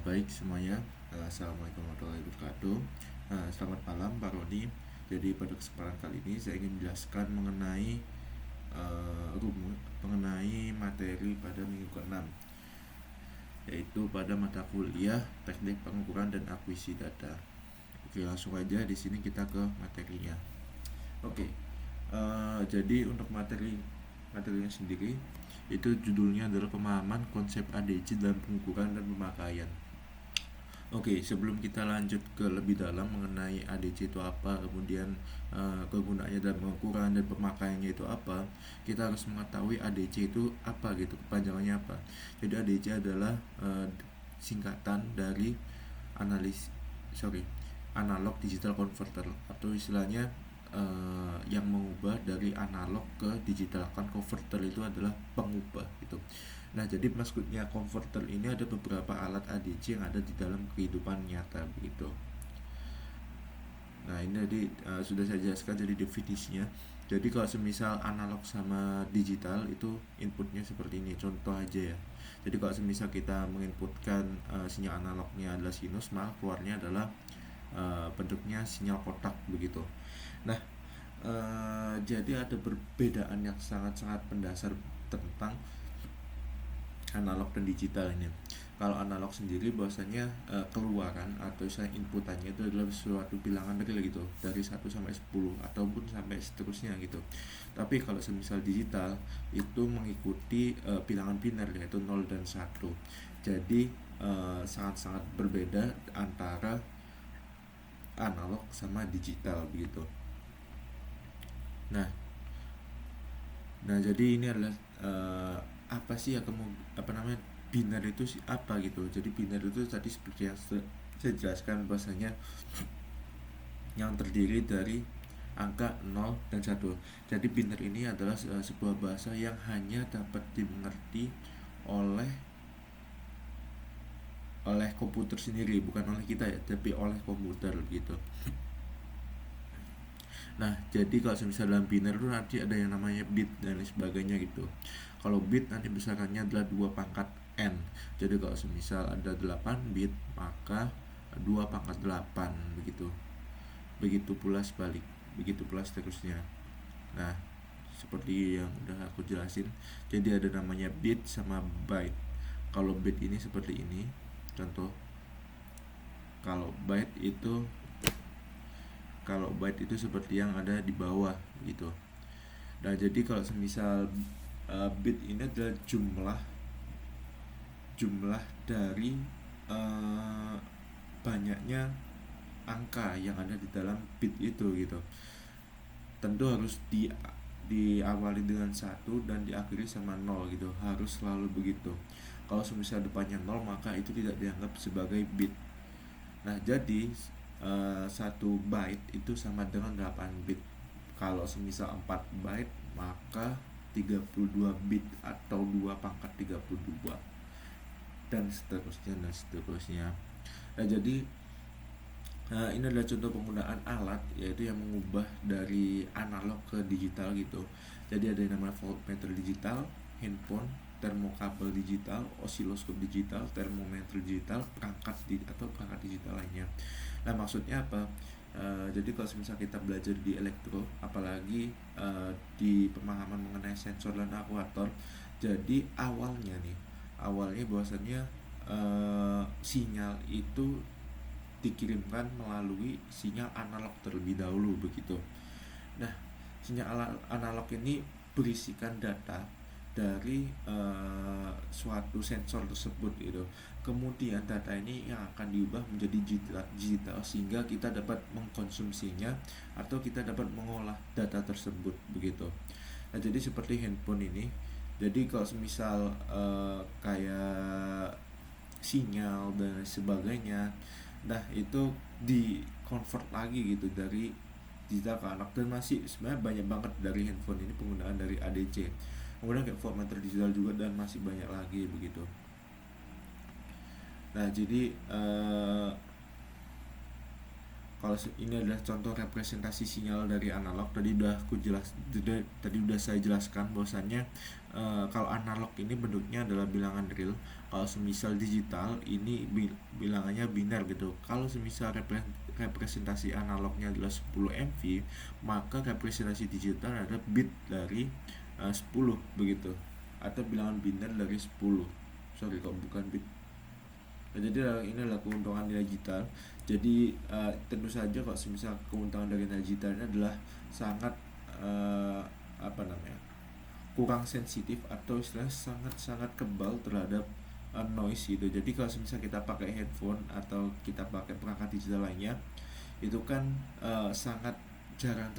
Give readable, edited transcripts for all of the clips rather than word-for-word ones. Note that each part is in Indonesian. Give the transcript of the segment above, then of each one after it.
Baik semuanya, Assalamualaikum warahmatullahi wabarakatuh. Selamat malam Pak Roni. Jadi pada kesempatan kali ini saya ingin menjelaskan mengenai materi pada minggu ke-6, yaitu pada mata kuliah Teknik Pengukuran dan Akuisisi Data. Oke, langsung aja di sini kita ke materinya. Oke, jadi untuk materinya sendiri itu judulnya adalah pemahaman konsep ADC dalam pengukuran dan pemakaian. Oke, sebelum kita lanjut ke lebih dalam mengenai ADC itu apa, kemudian kegunaannya dalam pengukuran dan pemakaiannya itu apa, kita harus mengetahui ADC itu apa gitu, kepanjangannya apa. Jadi ADC adalah singkatan dari analis sorry analog digital converter, atau istilahnya yang mengubah dari analog ke digital. Kan converter itu adalah pengubah gitu. Nah, jadi maksudnya converter ini ada beberapa alat ADC yang ada di dalam kehidupan nyata begitu. Nah, ini tadi sudah saya jelaskan jadi definisinya. Jadi kalau semisal analog sama digital itu inputnya seperti ini, contoh aja ya. Jadi kalau semisal kita menginputkan sinyal analognya adalah sinus, maka keluarnya adalah bentuknya sinyal kotak begitu. Nah, jadi ada perbedaan yang sangat-sangat mendasar tentang analog dan digital ini. Kalau analog sendiri bahwasanya keluaran atau saya inputannya itu adalah suatu bilangan real gitu, dari 1 sampai 10 ataupun sampai seterusnya gitu. Tapi kalau semisal digital itu mengikuti bilangan biner, yaitu 0 dan 1. Jadi sangat-sangat berbeda antara analog sama digital begitu. Nah, jadi ini adalah apa sih biner itu apa gitu. Jadi biner itu tadi seperti yang saya jelaskan, bahasanya yang terdiri dari angka 0 dan 1. Jadi biner ini adalah sebuah bahasa yang hanya dapat dimengerti oleh komputer sendiri, bukan oleh kita ya, tapi oleh komputer gitu. Nah, jadi kalau misalnya dalam biner itu nanti ada yang namanya bit dan lain sebagainya gitu. Kalau bit nanti besarannya adalah 2 pangkat n. Jadi kalau semisal ada 8 bit, maka 2 pangkat 8 begitu. Begitu pula sebalik, begitu pula seterusnya. Nah, seperti yang udah aku jelasin, jadi ada namanya bit sama byte. Kalau bit ini seperti ini, contoh. Kalau byte itu seperti yang ada di bawah gitu. Nah, jadi kalau semisal bit ini adalah jumlah dari banyaknya angka yang ada di dalam bit itu gitu. Tentu harus diawali dengan 1 dan diakhiri sama 0 gitu, harus selalu begitu. Kalau semisal depannya 0, maka itu tidak dianggap sebagai bit. Nah, jadi 1 byte itu sama dengan 8 bit. Kalau semisal 4 byte, maka 32 bit atau 2 pangkat 32, dan seterusnya. Nah, jadi ini adalah contoh penggunaan alat, yaitu yang mengubah dari analog ke digital gitu. Jadi ada yang namanya voltmeter digital, handphone, termokabel digital, osiloskop digital, termometer digital, perangkat digital lainnya. Nah, maksudnya apa? Jadi kalau misalnya kita belajar di elektro, apalagi di pemahaman mengenai sensor dan aktuator, jadi awalnya bahwasannya sinyal itu dikirimkan melalui sinyal analog terlebih dahulu begitu. Nah, sinyal analog ini berisikan data dari suatu sensor tersebut gitu. Kemudian data ini yang akan diubah menjadi digital sehingga kita dapat mengkonsumsinya atau kita dapat mengolah data tersebut begitu. Nah, jadi seperti handphone ini. Jadi kalau misal kayak sinyal dan sebagainya, nah itu di convert lagi gitu dari digital ke analog, dan masih sebenarnya banyak banget dari handphone ini penggunaan dari ADC. Kemudian kayak voltmeter digital juga, dan masih banyak lagi begitu. Nah, jadi Kalau ini adalah contoh representasi sinyal dari analog, tadi udah saya jelaskan bahwasannya kalau analog ini bentuknya adalah bilangan real. Kalau semisal digital ini bilangannya biner gitu. Kalau semisal representasi analognya adalah 10 MV, maka representasi digital adalah bit dari 10 begitu, atau bilangan biner dari 10. Sorry, kok bukan bit. Nah, jadi ini adalah keuntungan nilai digital. Jadi tentu saja kalau semisal keuntungan dari nilai digital ini adalah sangat apa namanya, kurang sensitif, atau istilahnya sangat kebal terhadap noise gitu. Jadi kalau semisal kita pakai headphone atau kita pakai perangkat digital lainnya, itu kan sangat jarang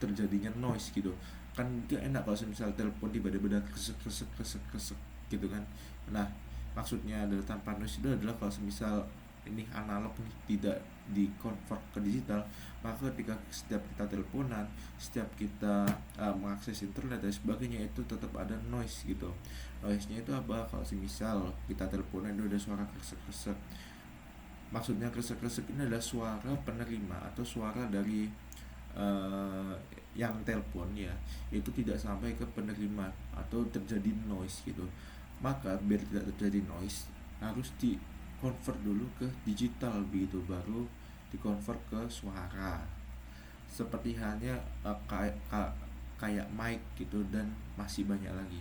terjadinya noise gitu kan. Gak enak kalau semisal telepon tiba-tiba ada kesek gitu kan. Nah, maksudnya adalah tanpa noise itu adalah kalau semisal ini analog nih tidak di convert ke digital, maka ketika setiap kita teleponan, setiap kita mengakses internet dan sebagainya, itu tetap ada noise gitu. Noise-nya itu apa? Kalau semisal kita teleponan itu ada suara kresek-kresek, maksudnya kresek-kresek ini adalah suara penerima atau suara dari yang telepon ya, itu tidak sampai ke penerima atau terjadi noise gitu. Maka biar tidak terjadi noise, harus di convert dulu ke digital begitu, baru di convert ke suara, seperti halnya kayak mic gitu, dan masih banyak lagi.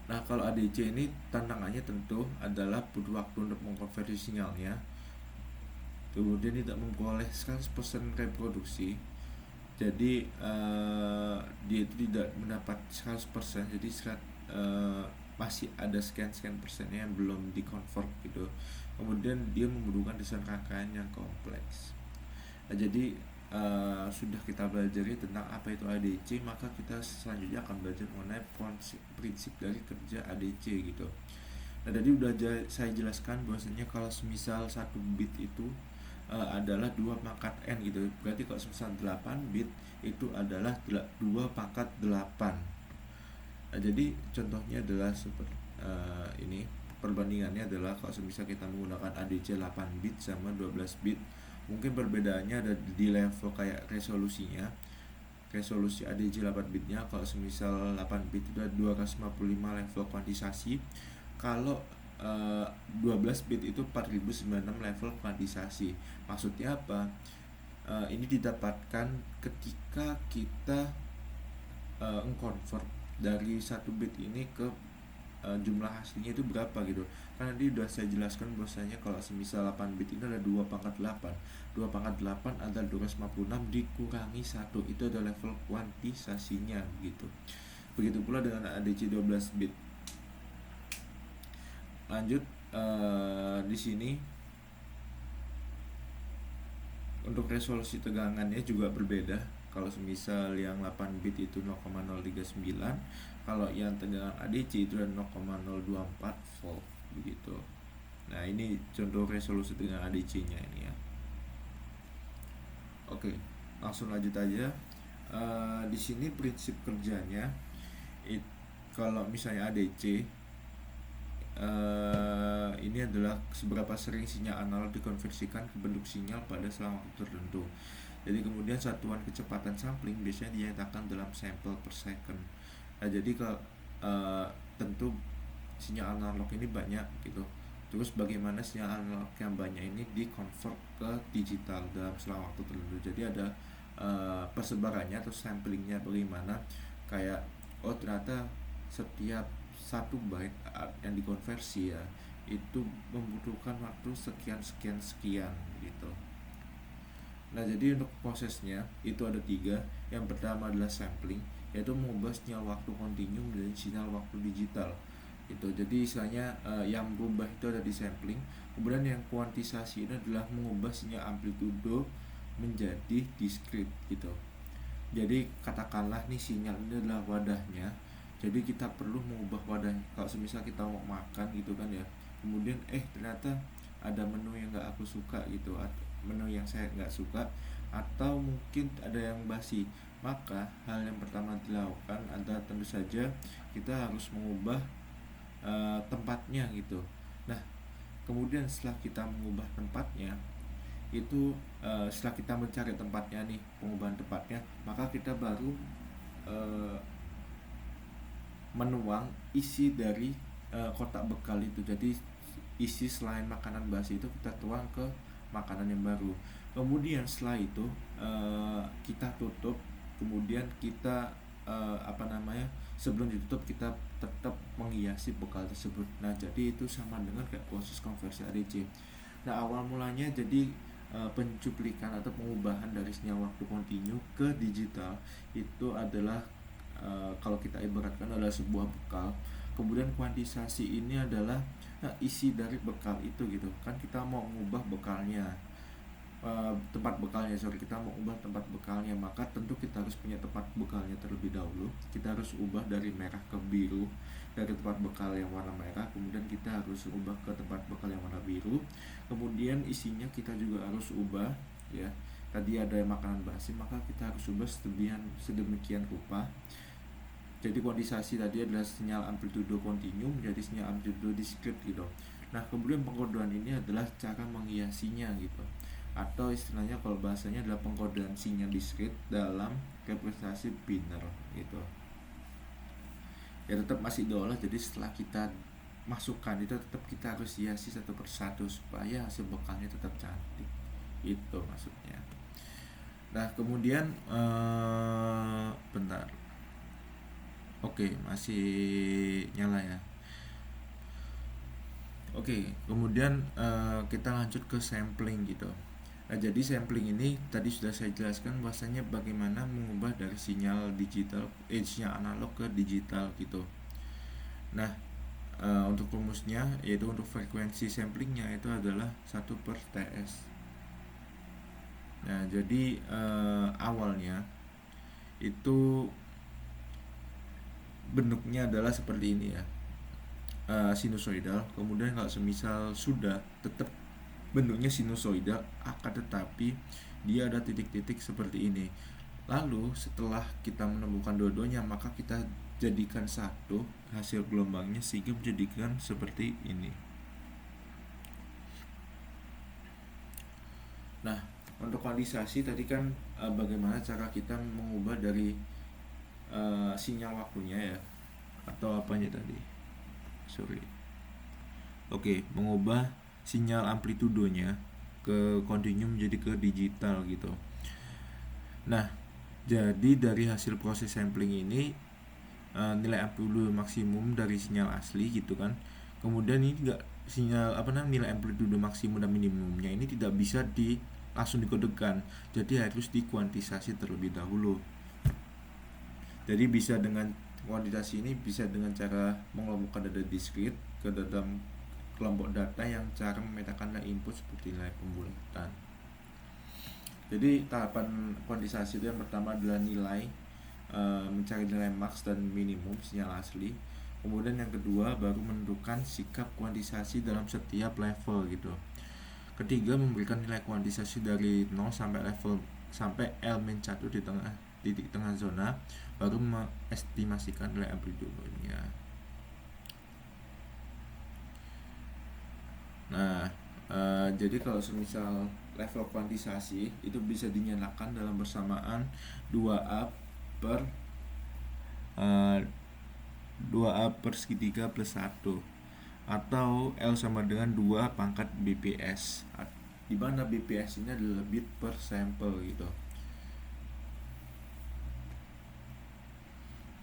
Nah, kalau ADC ini tantangannya tentu adalah butuh waktu untuk mengkonversi sinyalnya, kemudian tidak memperoleh 100% reproduksi. Jadi dia itu tidak mendapat 100%, jadi masih ada sekian persennya yang belum dikonvert gitu. Kemudian dia membutuhkan desain rangkaian yang kompleks. Nah, jadi sudah kita belajar tentang apa itu ADC, maka kita selanjutnya akan belajar mengenai prinsip dari kerja ADC gitu. Nah, tadi udah saya jelaskan bahwasanya kalau semisal satu bit itu adalah 2 pangkat n gitu. Berarti kalau semisal 8 bit itu adalah 2 pangkat 8. Nah, jadi contohnya adalah seperti ini. Perbandingannya adalah kalau semisal kita menggunakan ADC 8 bit sama 12 bit, mungkin perbedaannya ada di level kayak resolusinya. Resolusi ADC 8 bitnya kalau semisal 8 bit itu ada 255 level kuantisasi. Kalau 12 bit itu 4096 level kuantisasi. Maksudnya apa? Ini didapatkan ketika kita convert dari 1 bit ini ke jumlah aslinya itu berapa gitu. Karena tadi udah saya jelaskan bahwasanya kalau semisal 8 bit ini ada 2 pangkat 8. 2 pangkat 8 adalah 256 dikurangi 1, itu adalah level kuantisasinya gitu. Begitu pula dengan ADC 12 bit. Lanjut di sini untuk resolusi tegangannya juga berbeda. Kalau semisal yang 8 bit itu 0,039, kalau yang tegangan ADC itu adalah 0,024 volt begitu. Nah, ini contoh resolusi tegangan ADC-nya ini ya. Oke, langsung lanjut aja. Di sini prinsip kerjanya kalau misalnya ADC ini adalah seberapa sering sinyal analog dikonversikan ke bentuk sinyal pada selang waktu tertentu. Jadi kemudian satuan kecepatan sampling biasanya dinyatakan dalam sampel per second. Nah, jadi tentu sinyal analog ini banyak gitu. Terus bagaimana sinyal analog yang banyak ini dikonvert ke digital dalam selang waktu tertentu. Jadi ada persebarannya atau samplingnya bagaimana, kayak ternyata setiap 1 byte yang dikonversi ya itu membutuhkan waktu sekian gitu. Nah, jadi untuk prosesnya itu ada 3. Yang pertama adalah sampling, yaitu mengubah sinyal waktu kontinu menjadi sinyal waktu digital itu. Jadi istilahnya yang berubah itu ada di sampling. Kemudian yang kuantisasi ini adalah mengubah sinyal amplitudo menjadi discrete gitu. Jadi katakanlah nih sinyal ini adalah wadahnya, jadi kita perlu mengubah wadah. Kalau semisal kita mau makan gitu kan ya, kemudian ternyata ada menu yang nggak aku suka gitu, atau menu yang saya nggak suka, atau mungkin ada yang basi, maka hal yang pertama dilakukan adalah tentu saja kita harus mengubah tempatnya gitu. Nah, kemudian setelah kita mengubah tempatnya, itu setelah kita mencari tempatnya nih, pengubahan tempatnya, maka kita baru eh, menuang isi dari kotak bekal itu. Jadi isi selain makanan basi itu kita tuang ke makanan yang baru. Kemudian setelah itu kita tutup, kemudian kita sebelum ditutup kita tetap menghiasi bekal tersebut. Nah, jadi itu sama dengan kayak proses konversi ADC. Nah, awal mulanya jadi pencuplikan atau pengubahan dari sinyal waktu kontinu ke digital itu adalah kalau kita ibaratkan adalah sebuah bekal. Kemudian kuantisasi ini adalah isi dari bekal itu gitu kan. Kita mau mengubah bekalnya, kita mau ubah tempat bekalnya, maka tentu kita harus punya tempat bekalnya terlebih dahulu. Kita harus ubah dari merah ke biru, dari tempat bekal yang warna merah, kemudian kita harus ubah ke tempat bekal yang warna biru. Kemudian isinya kita juga harus ubah, ya. Tadi ada makanan basi, maka kita harus ubah sedemikian rupa. Jadi kuantisasi tadi adalah sinyal amplitudo kontinu menjadi sinyal amplitudo diskrit gitu. Nah, kemudian pengkodean ini adalah cara menghiasinya gitu, atau istilahnya kalau bahasanya adalah pengkodean sinyal diskrit dalam representasi biner gitu. Ya tetap masih diolah, jadi setelah kita masukkan itu tetap kita harus hiasi satu persatu supaya hasil bekalnya tetap cantik, itu maksudnya. Nah, kemudian bentar, oke, masih nyala ya. Oke, kemudian kita lanjut ke sampling gitu. Nah, jadi sampling ini tadi sudah saya jelaskan bahwasanya bagaimana mengubah dari sinyal sinyal analog ke digital gitu. Nah, untuk rumusnya yaitu untuk frekuensi samplingnya itu adalah 1/TS. Nah, jadi awalnya itu bentuknya adalah seperti ini ya, sinusoidal. Kemudian kalau semisal sudah tetap bentuknya sinusoidal, akan tetapi dia ada titik-titik seperti ini. Lalu setelah kita menemukan dua-duanya, maka kita jadikan satu hasil gelombangnya sehingga menjadikan seperti ini. Nah, untuk kuantisasi tadi kan bagaimana cara kita mengubah dari sinyal waktunya ya, atau apanya tadi? Oke, mengubah sinyal amplitudonya ke kontinu menjadi ke digital gitu. Nah, jadi dari hasil proses sampling ini nilai amplitudo maksimum dari sinyal asli gitu kan. Kemudian ini enggak nilai amplitudo maksimum dan minimumnya ini tidak bisa langsung dikodekan. Jadi harus dikuantisasi terlebih dahulu. Jadi bisa dengan kuantitas ini bisa dengan cara mengelompokkan data diskrit ke dalam kelompok data yang cara memetakan nilai input seperti nilai pembulatan. Jadi tahapan kuantisasi itu yang pertama adalah mencari nilai max dan minimum sinyal asli. Kemudian yang kedua baru menentukan sikap kuantisasi dalam setiap level gitu. Ketiga memberikan nilai kuantisasi dari 0 sampai L-1 di titik tengah zona, baru mengestimasikan nilai amplitudonya. Nah, jadi kalau semisal level kuantisasi itu bisa dinyalakan dalam bersamaan 2A per 2A per segitiga plus 1, atau L sama dengan 2 pangkat BPS, di mana BPS ini adalah bit per sampel gitu.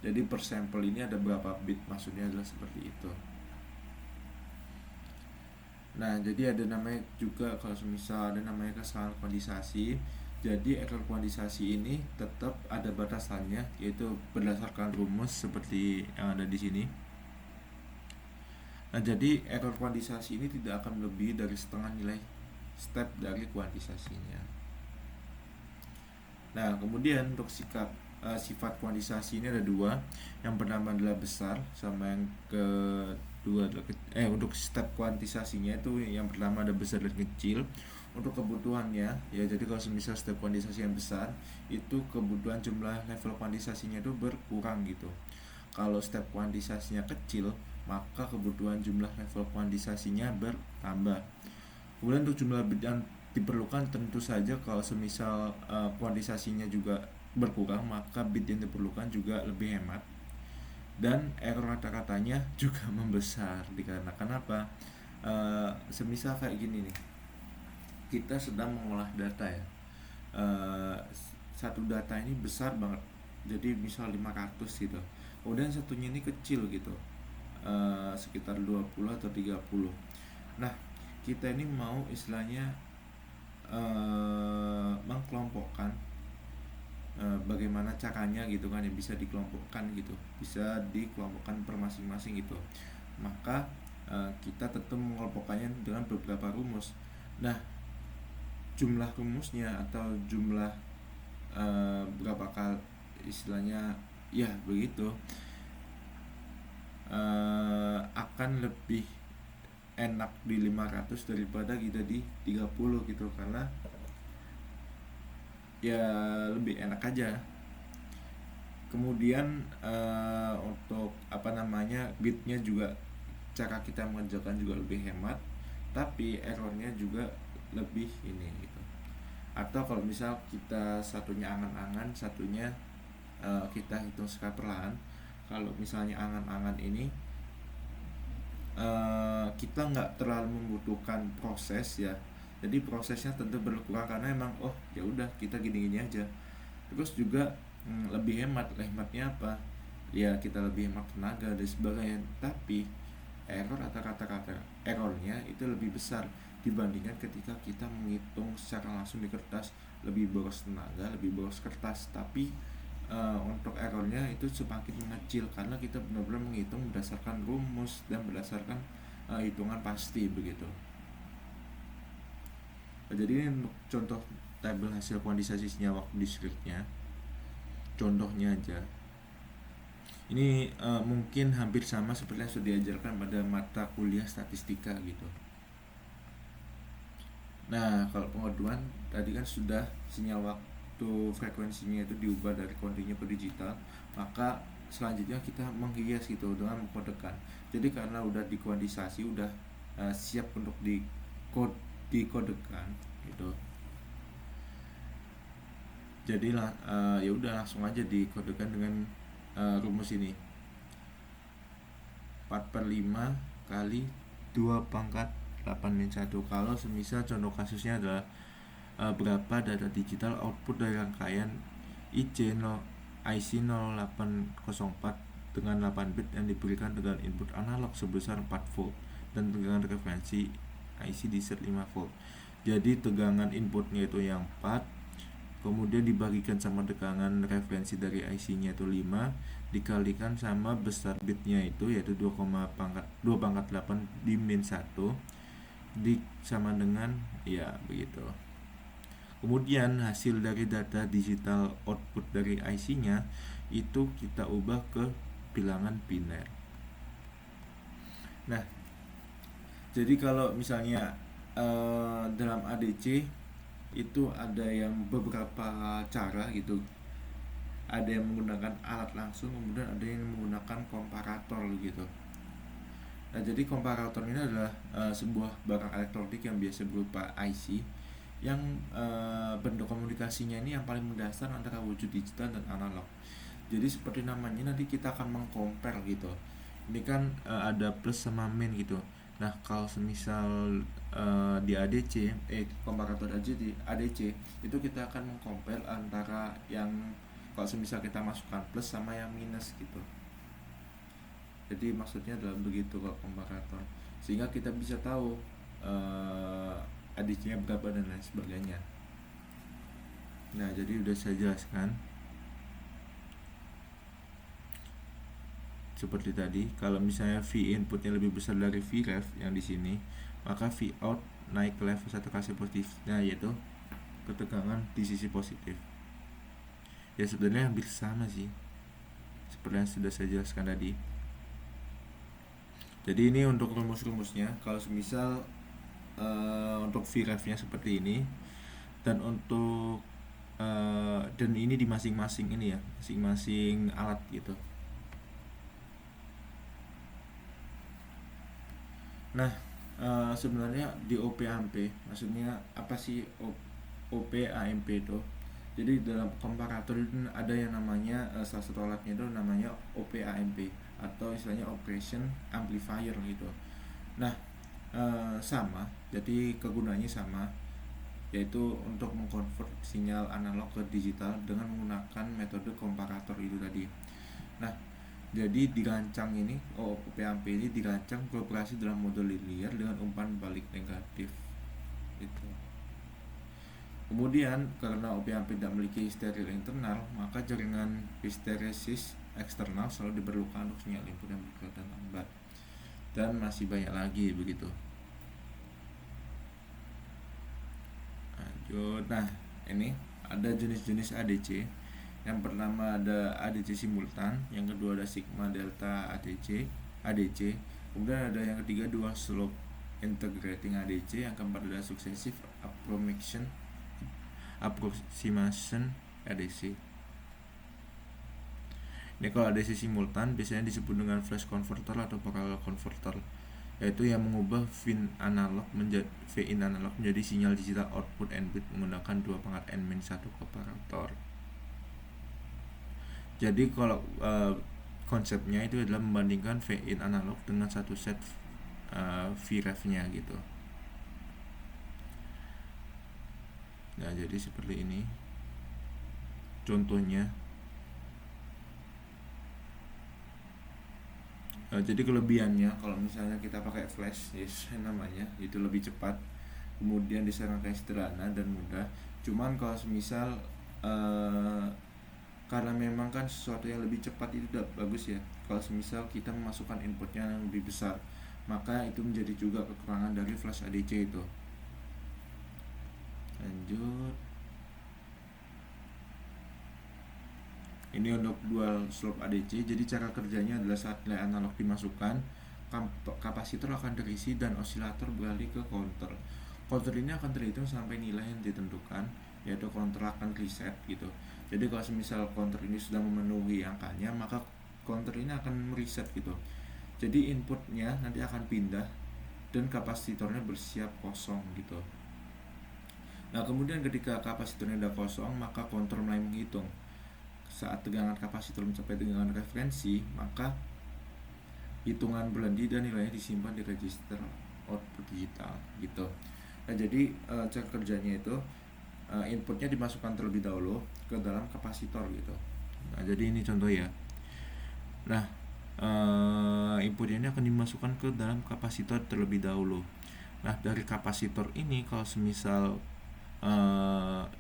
Jadi per sampel ini ada berapa bit, maksudnya adalah seperti itu. Nah, jadi ada namanya juga kalau misal ada namanya kesalahan kuantisasi. Jadi error kuantisasi ini tetap ada batasannya, yaitu berdasarkan rumus seperti yang ada di sini. Nah, jadi error kuantisasi ini tidak akan lebih dari setengah nilai step dari kuantisasinya. Nah, kemudian untuk sifat kuantisasi ini ada dua. Yang pertama adalah besar, sama yang kedua adalah untuk step kuantisasinya itu yang pertama ada besar dan kecil. Untuk kebutuhannya ya, jadi kalau misal step kuantisasi yang besar itu kebutuhan jumlah level kuantisasinya itu berkurang gitu. Kalau step kuantisasinya kecil, maka kebutuhan jumlah level kuantisasinya bertambah. Kemudian untuk jumlah bit yang diperlukan tentu saja kalau semisal kuantisasinya juga berkurang, maka bit yang diperlukan juga lebih hemat, dan error rata-ratanya juga membesar. Dikarenakan apa? Semisal kayak gini nih, kita sedang mengolah data ya. Satu data ini besar banget, jadi misal 500 gitu, kemudian satunya ini kecil gitu, sekitar 20 atau 30. Nah, kita ini mau istilahnya mengkelompokkan, bagaimana caranya gitu kan ya, bisa dikelompokkan gitu, bisa dikelompokkan per masing-masing gitu. Maka kita tetap mengelompokkannya dengan beberapa rumus. Nah, jumlah rumusnya atau jumlah berapa kali istilahnya ya begitu, akan lebih enak di 500 daripada kita di 30 gitu, karena ya lebih enak aja. Kemudian untuk apa namanya, bitnya juga, cara kita mengerjakan juga lebih hemat, tapi errornya juga lebih ini gitu. Atau kalau misal kita satunya angan-angan, satunya kita hitung secara perlahan. Kalau misalnya angan-angan ini kita nggak terlalu membutuhkan proses ya, jadi prosesnya tentu berkurang karena emang ya udah kita gini-gini aja. Terus juga lebih hemat. Hematnya apa ya, kita lebih hemat tenaga dan sebagainya, tapi error atau kata-kata errornya itu lebih besar dibandingkan ketika kita menghitung secara langsung di kertas. Lebih boros tenaga, lebih boros kertas, tapi untuk errornya itu semakin mengecil karena kita benar-benar menghitung berdasarkan rumus dan berdasarkan hitungan pasti begitu. Jadi ini untuk contoh tabel hasil kuantisasi senyawa discrete-nya, contohnya aja. Ini mungkin hampir sama seperti yang sudah diajarkan pada mata kuliah statistika gitu. Nah, kalau pengaduan tadi kan sudah senyawa waktu frekuensinya itu diubah dari kontinu ke digital, maka selanjutnya kita menghias gitu dengan mengkodekan. Jadi karena udah dikuantisasi, udah siap untuk dikodekan gitu. Jadi ya udah langsung aja dikodekan dengan rumus ini, 4/5 kali 2 pangkat 8-1. Kalau semisal contoh kasusnya adalah berapa data digital output dari rangkaian IC 0804 dengan 8 bit yang diberikan dengan input analog sebesar 4 volt dan tegangan referensi IC di set 5 volt. Jadi tegangan inputnya itu yang 4, kemudian dibagikan sama tegangan referensi dari IC-nya itu 5, dikalikan sama besar bitnya itu yaitu 2,8 di min 1 sama dengan ya begitu. Kemudian hasil dari data digital output dari IC-nya itu kita ubah ke bilangan biner. Nah, jadi kalau misalnya dalam ADC itu ada yang beberapa cara gitu. Ada yang menggunakan alat langsung, kemudian ada yang menggunakan komparator gitu. Nah, jadi komparator ini adalah sebuah barang elektronik yang biasa berupa IC yang bentuk komunikasinya ini yang paling mendasar antara wujud digital dan analog. Jadi seperti namanya, nanti kita akan mengcompare gitu. Ini kan ada plus sama min gitu. Nah, kalau semisal di ADC, komparator aja di ADC itu kita akan mengcompare antara yang kalau semisal kita masukkan plus sama yang minus gitu. Jadi maksudnya adalah begitu kalau komparator, sehingga kita bisa tahu ADC-nya berapa dan lain sebagainya. Nah, jadi udah saya jelaskan seperti tadi. Kalau misalnya V inputnya lebih besar dari V ref yang di sini, maka V out naik ke level 1 kasih positifnya, yaitu ketegangan di sisi positif. Ya sebenarnya hampir sama sih seperti yang sudah saya jelaskan tadi. Jadi ini untuk rumus-rumusnya. Kalau semisal untuk VREF-nya seperti ini, dan untuk dan ini di masing-masing ini ya, masing-masing alat gitu. Nah, Sebenarnya di OP-AMP, maksudnya apa sih OP-AMP itu? Jadi dalam komparator itu ada yang namanya salah satu alatnya itu namanya OP-AMP atau istilahnya Operation Amplifier gitu. Nah, sama, jadi kegunaannya sama, yaitu untuk mengkonvert sinyal analog ke digital dengan menggunakan metode komparator itu tadi. Nah, jadi dirancang ini, OP-AMP ini dirancang beroperasi dalam mode linear dengan umpan balik negatif. Itu. Kemudian karena OP-AMP tidak memiliki stereo internal, maka jaringan histeresis eksternal selalu diperlukan untuk sinyal input yang berkekuatan lambat. Dan masih banyak lagi begitu. Lanjut. Nah, ini ada jenis-jenis ADC. Yang pertama ada ADC simultan, yang kedua ada sigma delta ADC. Kemudian ada yang ketiga dual slope integrating ADC, yang keempat ada successive approximation ADC. Ini kalau ADC simultan biasanya disebut dengan flash converter atau parallel converter, yaitu yang mengubah VIN analog menjadi sinyal digital output n bit menggunakan dua pangkat n-1 komparator. Jadi kalau konsepnya itu adalah membandingkan V-in analog dengan satu set VREF-nya gitu. Nah, jadi seperti ini contohnya. Jadi kelebihannya kalau misalnya kita pakai flash, yes, namanya itu lebih cepat, kemudian disarankan sederhana dan mudah. Cuman kalau semisal karena memang kan sesuatu yang lebih cepat itu tidak bagus ya. Kalau semisal kita memasukkan inputnya yang lebih besar, maka itu menjadi juga kekurangan dari flash ADC itu. Lanjut. Ini untuk dual slope ADC. Jadi cara kerjanya adalah saat nilai analog dimasukkan, kapasitor akan terisi dan osilator beralih ke counter. Counter ini akan terhitung sampai nilai yang ditentukan, yaitu counter akan reset gitu. Jadi kalau misal counter ini sudah memenuhi angkanya, maka counter ini akan mereset gitu. Jadi inputnya nanti akan pindah dan kapasitornya bersiap kosong gitu. Nah, kemudian ketika kapasitornya sudah kosong, maka counter mulai menghitung. Saat tegangan kapasitor mencapai tegangan referensi, maka hitungan berhenti dan nilainya disimpan di register output digital gitu. Nah, jadi cara kerjanya itu inputnya dimasukkan terlebih dahulu ke dalam kapasitor gitu. Nah, jadi ini contoh ya. Nah, inputnya ini akan dimasukkan ke dalam kapasitor terlebih dahulu. Nah, dari kapasitor ini kalau semisal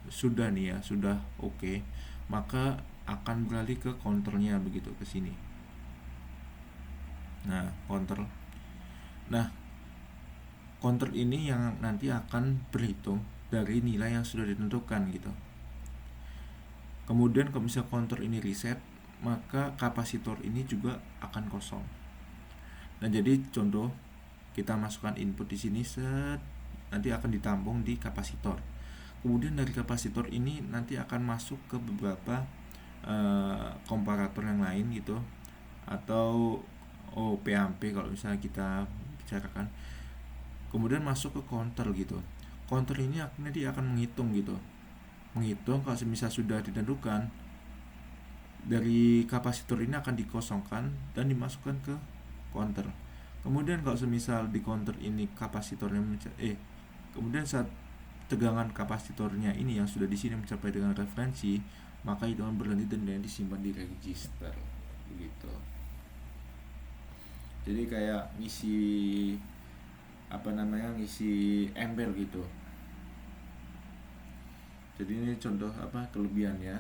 sudah nih ya, sudah oke, maka akan beralih ke counternya begitu, ke sini. Nah, counter ini yang nanti akan berhitung dari nilai yang sudah ditentukan gitu. Kemudian kalau misalnya counter ini reset, maka kapasitor ini juga akan kosong. Nah, jadi contoh kita masukkan input di sini, nanti akan ditampung di kapasitor. Kemudian dari kapasitor ini nanti akan masuk ke beberapa komparator yang lain gitu, atau OP-AMP kalau misalnya kita bicarakan. Kemudian masuk ke counter gitu. Counter ini nanti akan menghitung gitu. Menghitung kalau semisal sudah ditentukan, dari kapasitor ini akan dikosongkan dan dimasukkan ke counter. Kemudian kalau semisal di counter ini kapasitornya kemudian saat tegangan kapasitornya ini yang sudah di sini mencapai dengan referensi, maka hitungan berhenti dan disimpan di register begitu. Jadi kayak ngisi ember gitu. Jadi ini contoh kelebihannya.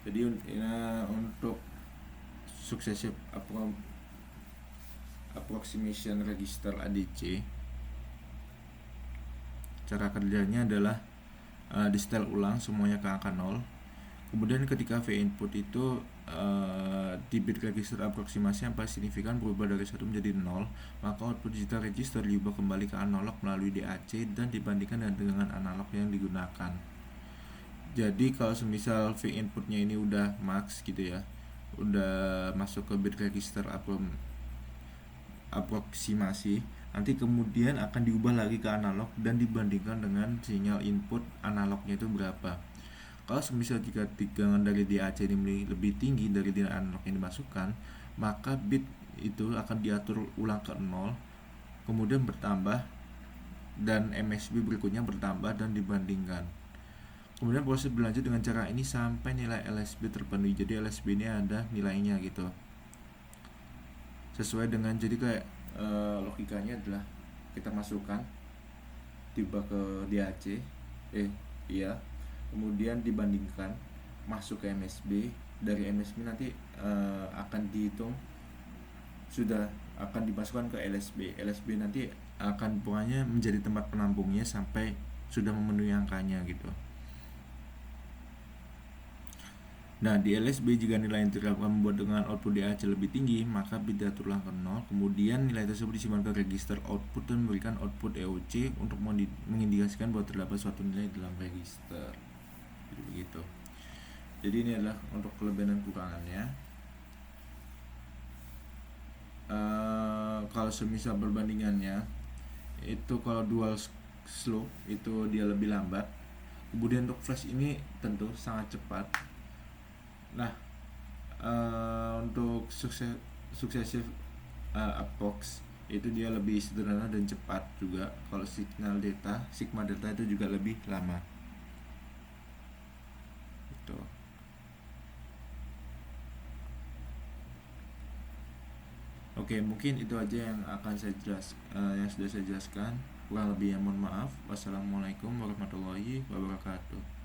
Jadi untuk successive approximation register ADC, cara kerjanya adalah di setel ulang semuanya ke angka 0. Kemudian ketika V input itu di bit register aproksimasi yang paling signifikan berubah dari 1 menjadi 0, maka output digital register diubah kembali ke analog melalui DAC dan dibandingkan dengan analog yang digunakan. Jadi kalau semisal V inputnya ini udah max gitu ya, udah masuk ke bit register aproksimasi, nanti kemudian akan diubah lagi ke analog dan dibandingkan dengan sinyal input analognya itu berapa. Kalau semisal jika tegangan dari DAC ini lebih tinggi dari di analog yang dimasukkan, maka bit itu akan diatur ulang ke 0, kemudian bertambah, dan MSB berikutnya bertambah dan dibandingkan. Kemudian proses berlanjut dengan cara ini sampai nilai LSB terpenuhi. Jadi LSB ini ada nilainya gitu. Sesuai dengan, jadi kayak logikanya adalah kita masukkan tiba ke DAC, iya, kemudian dibandingkan, masuk ke MSB, dari MSB nanti akan dihitung, sudah akan dimasukkan ke LSB. LSB nanti akan pokoknya menjadi tempat penampungnya sampai sudah memenuhi angkanya gitu. Nah, di LSB jika nilai yang terdapat membuat dengan output DAC lebih tinggi, maka bit diatur ulang ke 0. Kemudian nilai tersebut disimpan ke register output dan memberikan output EOC untuk mengindikasikan bahwa terdapat suatu nilai dalam register. Jadi begitu. Jadi ini adalah untuk kelebihan dan kekurangannya. Kalau semisal perbandingannya itu, kalau dual slope itu dia lebih lambat. Kemudian untuk flash ini tentu sangat cepat. Nah, untuk successive approx itu dia lebih sederhana dan cepat juga. Kalau signal delta, sigma delta itu juga lebih lama. Gitu. Oke, mungkin itu aja yang akan saya yang sudah saya jelaskan. Kurang lebihnya mohon maaf. Wassalamualaikum warahmatullahi wabarakatuh.